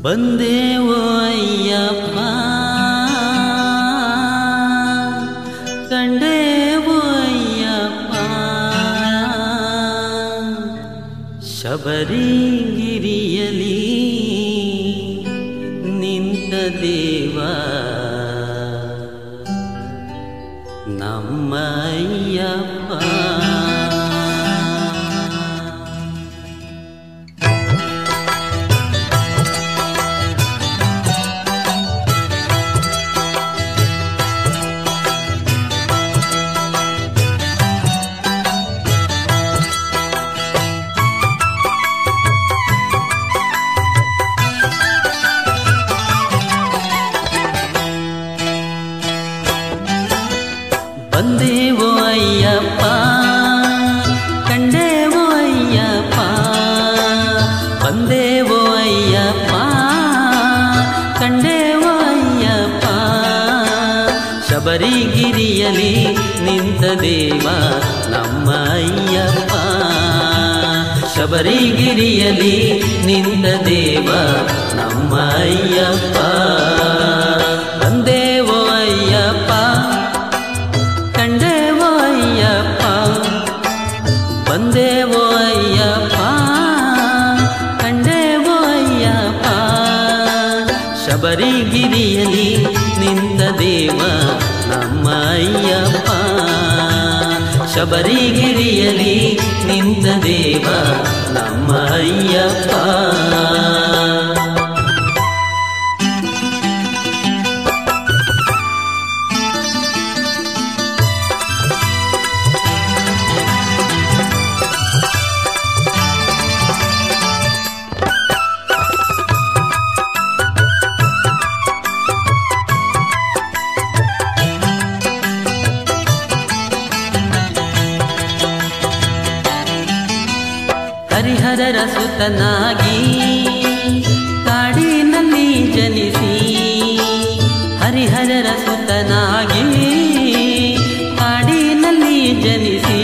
ಬಂದೇವೋ ಅಯ್ಯಪ್ಪ ಕಂಡೇವೋ ಅಯ್ಯಪ್ಪ ಶಬರಿಗಿರಿಯಲಿ ನಿಂತ ದೇವ ನಮ್ಮ ಅಯ್ಯಪ್ಪ. ಬಂದೇವೋ ಅಯ್ಯಪ್ಪ ಕಂಡೇವೋ ಅಯ್ಯಪ್ಪ ಬಂದೇವೋ ಅಯ್ಯಪ್ಪ ಕಂಡೇವೋ ಅಯ್ಯಪ್ಪ ಶಬರಿಗಿರಿಯಲಿ ನಿಂತ ದೇವ ನಮ್ಮ ಅಯ್ಯಪ್ಪ ಶಬರಿಗಿರಿಯಲಿ ನಿಂತ ದೇವ ನಮ್ಮ ಅಯ್ಯಪ್ಪ. ಬಂದೇವೋ ಅಯ್ಯಪ್ಪ ಕಂಡೇವೋ ಅಯ್ಯಪ್ಪ ಬಂದೇವೋ ಅಯ್ಯಪ್ಪ ಕಂಡೇವೋ ಅಯ್ಯಪ್ಪ ಶಬರಿಗಿರಿಯಲಿ ನಿಂತ ದೇವ ನಮ್ಮ ಅಯ್ಯಪ್ಪ ಶಬರಿಗಿರಿಯಲಿ ನಿಂತ ದೇವ ನಮ್ಮ ಅಯ್ಯಪ್ಪ. ಹರಿಹರರ ಸುತನಾಗಿ ಕಾಡಿನಲ್ಲಿ ಜನಿಸಿ ಹರಿಹರರ ಸುತನಾಗಿ ಕಾಡಿನಲ್ಲಿ ಜನಿಸಿ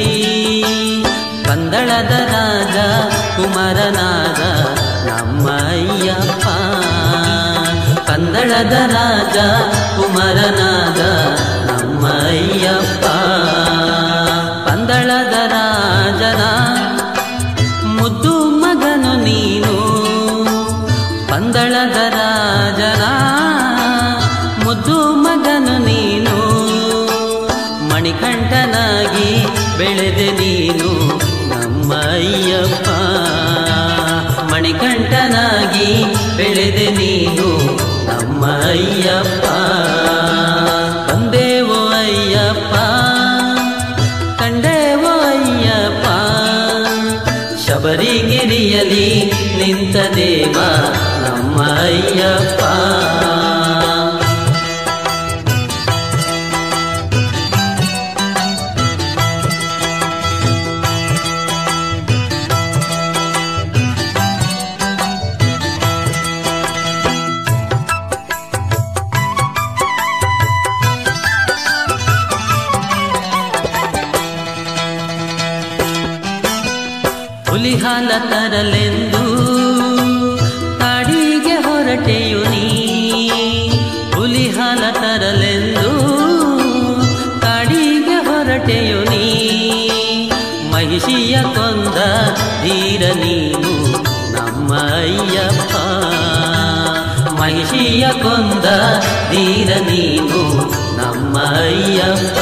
ಪಂದಳದ ರಾಜ ಕುಮಾರನಾದ ನಮ್ಮ ಅಯ್ಯಪ್ಪ ಪಂದಳದ ರಾಜ ಕುಮಾರನಾದ ನಮ್ಮ ಅಯ್ಯಪ್ಪ. ಪಂದಳದ ರಾಜನ ಮುದ್ದು ಮಗನು ನೀನು ಪಂದಳದ ರಾಜನ ಮುದ್ದು ಮಗನು ನೀನು ಮಣಿಕಂಠನಾಗಿ ಬೆಳೆದೆ ನೀನು ನಮ್ಮ ಅಯ್ಯಪ್ಪ ಮಣಿಕಂಠನಾಗಿ ಬೆಳೆದೆ ನೀನು ನಮ್ಮ ಅಯ್ಯಪ್ಪ. ಬಂದೇವೋ ಅಯ್ಯಪ್ಪ ಕಂಡೇವೋ ಅಯ್ಯಪ್ಪ ಶಬರಿಗಿರಿಯಲಿ ನಿಂತ ದೇವ ನಮ್ಮ ಅಯ್ಯಪ್ಪ. ಹುಲಿ ಹಾಲ ತರಲೆಂದು ಕಾಡಿಗೆ ಹೊರಟೆಯು ನೀ ಹುಲಿ ಹಾಲ ತರಲೆಂದು ಕಾಡಿಗೆ ಹೊರಟೆಯು ನೀ ಮಹಿಷಿಯ ಕೊಂದ ಧೀರ ನೀನು ನಮ್ಮ ಅಯ್ಯಪ್ಪ ಮಹಿಷಿಯ ಕೊಂದ ಧೀರ ನೀನು ನಮ್ಮ ಅಯ್ಯಪ್ಪ.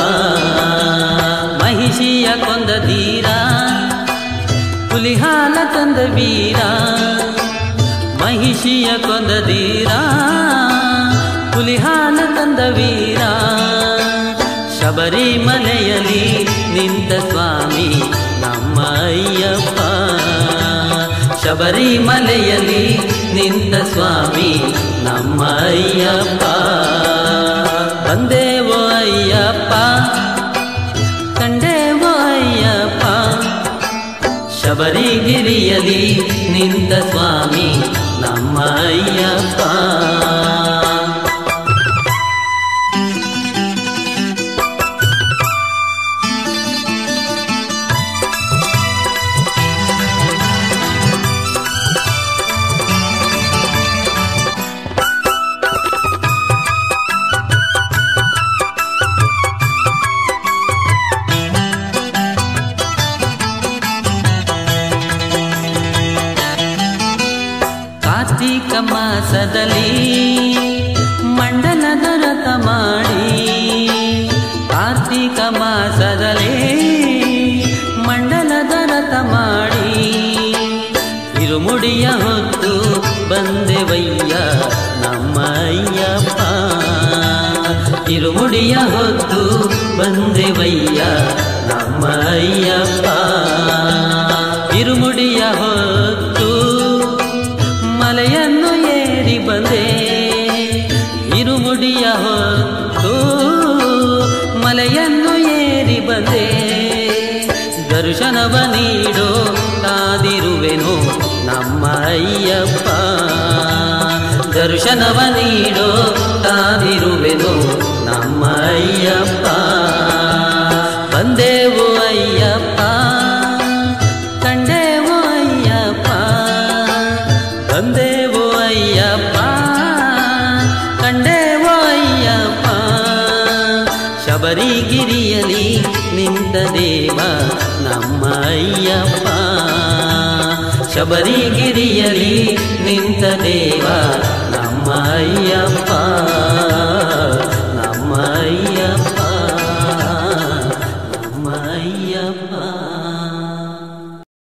ಮಹಿಷಿಯ ಕೊಂದ ಧೀರ ಹುಲಿ ಹಾಲ ತಂದ ವೀರ ಮಹಿಷಿಯ ಕೊಂದ ಧೀರ ಹುಲಿ ಹಾಲ ತಂದ ವೀರ ಶಬರಿಮಲೆಯಲ್ಲಿ ನಿಂತ ಸ್ವಾಮಿ ನಮ್ಮ ಅಯ್ಯಪ್ಪ ಶಬರಿಮಲೆಯಲ್ಲಿ ನಿಂತ ಸ್ವಾಮಿ ನಮ್ಮ ಅಯ್ಯಪ್ಪ. ಬಂದೇವೋ ಅಯ್ಯಪ್ಪ ಕಂಡೇವೋ ಅಯ್ಯಪ್ಪ ಶಬರಿಗಿರಿಯಲಿ ನಿಂತ ಸ್ವಾಮಿ ನಮ್ಮ ಅಯ್ಯಪ್ಪ. ಮಾಸದಲ್ಲಿ ಮಂಡಲದ ರಥ ಮಾಡಿ ಕಾರ್ತಿಕ ಮಾಸದಲ್ಲಿ ಮಂಡಲದ ರಥ ಮಾಡಿ ಇರುಮುಡಿಯ ಹೊತ್ತು ಬಂದೆವಯ್ಯ ನಮ್ಮ ಅಯ್ಯಪ್ಪ ಇರುಮುಡಿಯ ಹೊತ್ತು ಬಂದೆವಯ್ಯ ನಮ್ಮ ಅಯ್ಯಪ್ಪ ಇರುಮುಡಿಯ ಹೊತ್ತು ಮಲೆಯನ್ನು ಏರಿ ಬಂದೆ ಇರುಮುಡಿಯ ಹೊತ್ತು ಮಲೆಯನ್ನು ಏರಿ ಬಂದೆ ದರ್ಶನವ ನೀಡೋ ಕಾದಿರುವೆನು ನಮ್ಮ ಅಯ್ಯಪ್ಪ ದರ್ಶನವ ನೀಡೋ ಕಾದಿರುವೆನು ನಮ್ಮ ಅಯ್ಯಪ್ಪ ಬಂದೆವು ಅಯ್ಯಪ್ಪ ಕಂಡೆವು ಅಯ್ಯಪ್ಪ ಬಂದೆವು ಅಯ್ಯಪ್ಪ ಕಂಡೆವು ಅಯ್ಯಪ್ಪ ಶಬರಿಗಿರಿಯಲಿ ನಿಂತ ದೇವ ನಮ್ಮ ಅಯ್ಯಪ್ಪ ಶಬರಿಗಿರಿಯಲಿ ನಿಂತ ದೇವ ನಮ್ಮ ಅಯ್ಯಪ್ಪ ನಮ್ಮ ಅಯ್ಯಪ್ಪ ನಮ್ಮ ಅಯ್ಯಪ್ಪ